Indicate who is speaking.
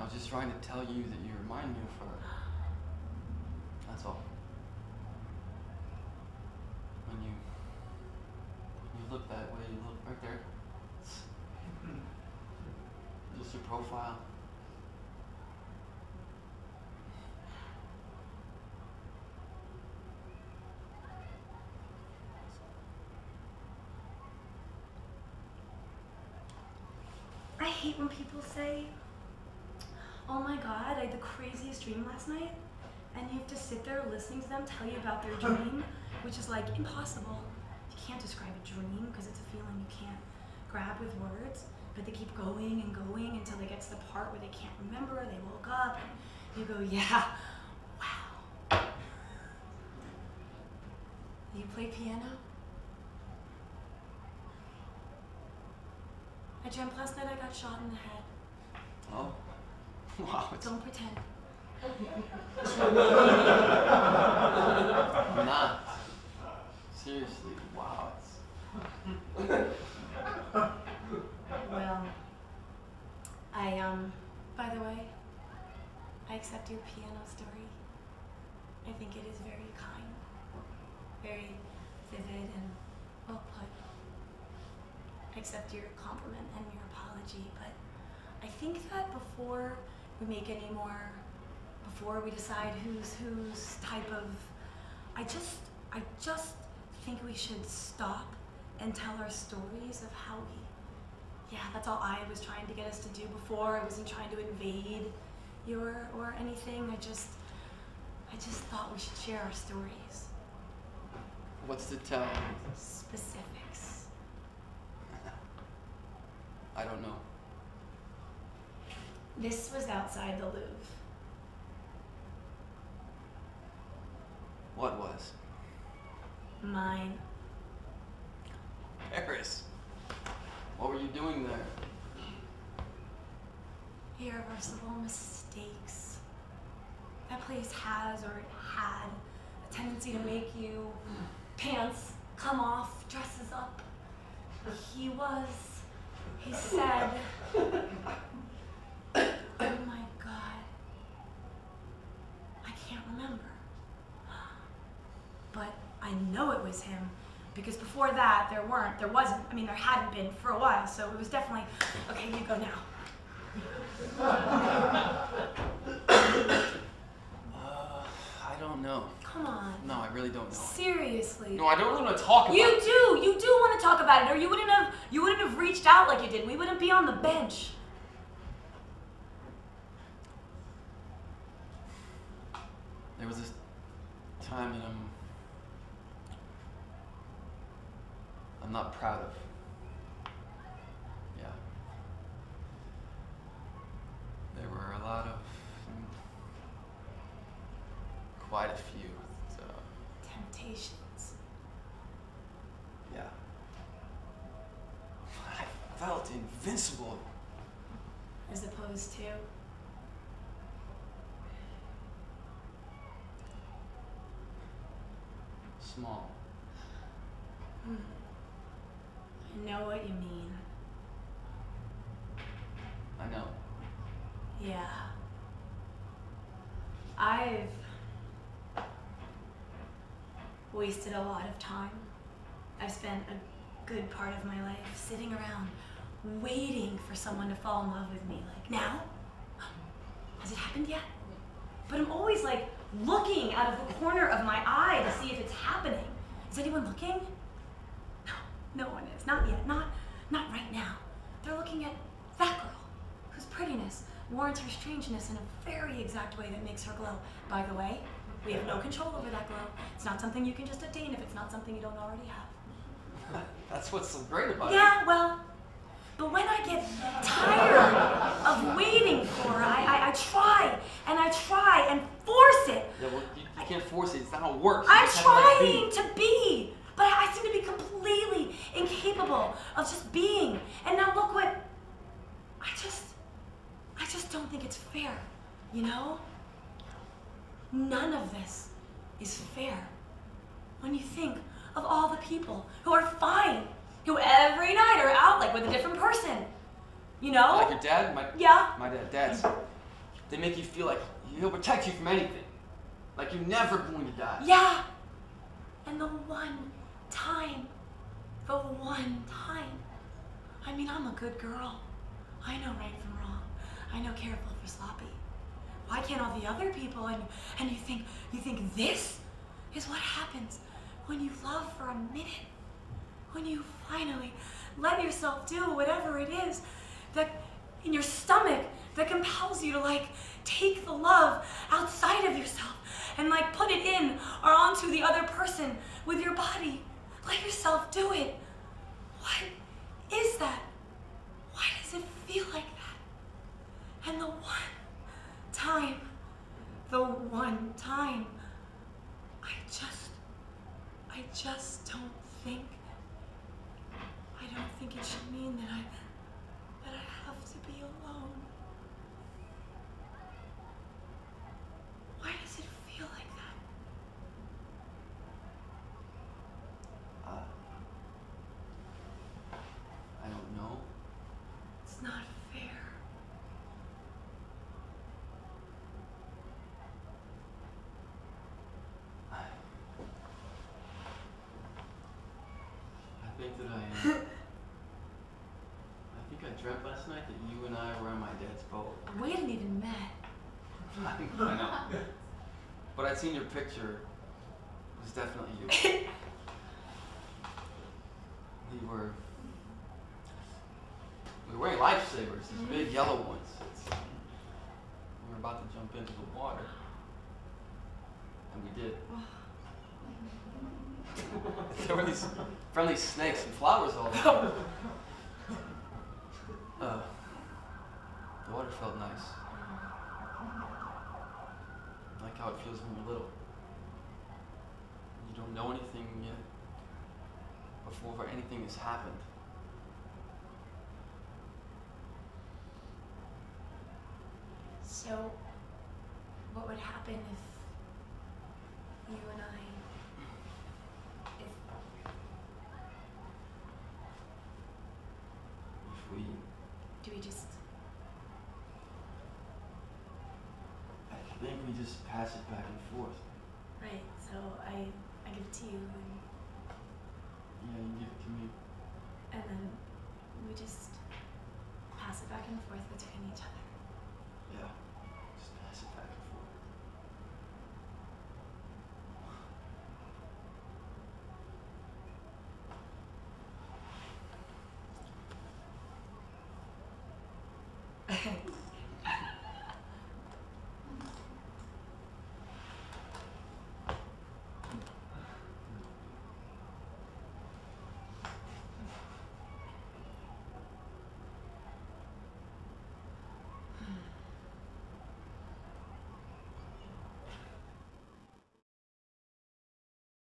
Speaker 1: was just trying to tell you that you remind me of her. That's all. When you look that way, you look right there. Just your profile.
Speaker 2: I hate when people say, oh my God, I had the craziest dream last night, and you have to sit there listening to them tell you about their dream, which is like impossible. You can't describe a dream because it's a feeling you can't grab with words, but they keep going and going until they get to the part where they can't remember, they woke up, and you go, yeah, wow. You play piano? I dreamt last night I got shot in the head.
Speaker 1: Oh, wow.
Speaker 2: Don't pretend.
Speaker 1: I'm not. Seriously, wow.
Speaker 2: Well, by the way, I accept your piano story. I think it is very kind, very vivid and well put. I accept your compliment and your apology, but I think that before we make any more, before we decide who's type of, I just think we should stop and tell our stories of how we, yeah, that's all I was trying to get us to do before. I wasn't trying to invade or anything. I just thought we should share our stories.
Speaker 1: What's to tell?
Speaker 2: Specifics.
Speaker 1: I don't know.
Speaker 2: This was outside the Louvre.
Speaker 1: What was?
Speaker 2: Mine.
Speaker 1: Paris. What were you doing there?
Speaker 2: Irreversible mistakes. That place has, or it had, a tendency to make you pants come off, dresses up. He said, oh my God, I can't remember. But I know it was him, because before that there hadn't been for a while, so it was definitely, okay, you go now.
Speaker 1: I don't know.
Speaker 2: Come on.
Speaker 1: No, I really don't know.
Speaker 2: Seriously.
Speaker 1: No, I don't really want to talk about it.
Speaker 2: You do want to talk about it, or you wouldn't have reached out like you did. We wouldn't be on the bench.
Speaker 1: There was this time that I'm not proud of. Yeah. There were a lot of, quite a few.
Speaker 2: Temptations.
Speaker 1: Yeah. I felt invincible.
Speaker 2: As opposed to?
Speaker 1: Small.
Speaker 2: I know what you mean.
Speaker 1: I know.
Speaker 2: Yeah. I've wasted a lot of time. I've spent a good part of my life sitting around waiting for someone to fall in love with me. Like, now? Has it happened yet? But I'm always like looking out of the corner of my eye to see if it's happening. Is anyone looking? No one is. Not yet. Not right now. They're looking at that girl whose prettiness warrants her strangeness in a very exact way that makes her glow. By the way, we have no control over that glow. It's not something you can just obtain if it's not something you don't already have.
Speaker 1: That's what's so great about it.
Speaker 2: Yeah, well, but when I get tired of waiting for her, I try and force it.
Speaker 1: Yeah, well, you can't force it. It's not how it works.
Speaker 2: I'm trying to be, but I seem to be completely incapable of just being. And now look what, I just don't think it's fair, you know? None of this is fair. When you think of all the people who are fine, who every night are out like with a different person, you know?
Speaker 1: Like your dad?
Speaker 2: Yeah.
Speaker 1: My dad's. They make you feel like he'll protect you from anything. Like you're never going to die.
Speaker 2: Yeah! And the one time. I mean, I'm a good girl. I know right from wrong. I know careful for sloppy. Why can't all the other people? And you think this is what happens when you love for a minute? When you finally let yourself do whatever it is that in your stomach that compels you to like take the love outside of yourself and like put it in or onto the other person with your body. Let yourself do it. What is that? Why does it feel like that? And the one time, I just don't think it should mean that I have to be alone. Why does it feel like that?
Speaker 1: I don't know.
Speaker 2: It's not fair.
Speaker 1: I think that I am. I think I dreamt last night that you and I were on my dad's boat.
Speaker 2: We hadn't even met.
Speaker 1: I know. But I'd seen your picture. It was definitely you. We were wearing lifesavers, these big yellow ones. We were about to jump into the water. And we did. There were these friendly snakes and flowers all over. The water felt nice. Like how it feels when you're little. You don't know anything yet before anything has happened.
Speaker 2: So, what would happen if you and I, if
Speaker 1: we...
Speaker 2: do we just...
Speaker 1: I think we just pass it back and forth.
Speaker 2: Right, so I give it to you and...
Speaker 1: Yeah, you give it to me.
Speaker 2: And then we just pass it back and forth between each other.
Speaker 1: Yeah, just pass it back and forth.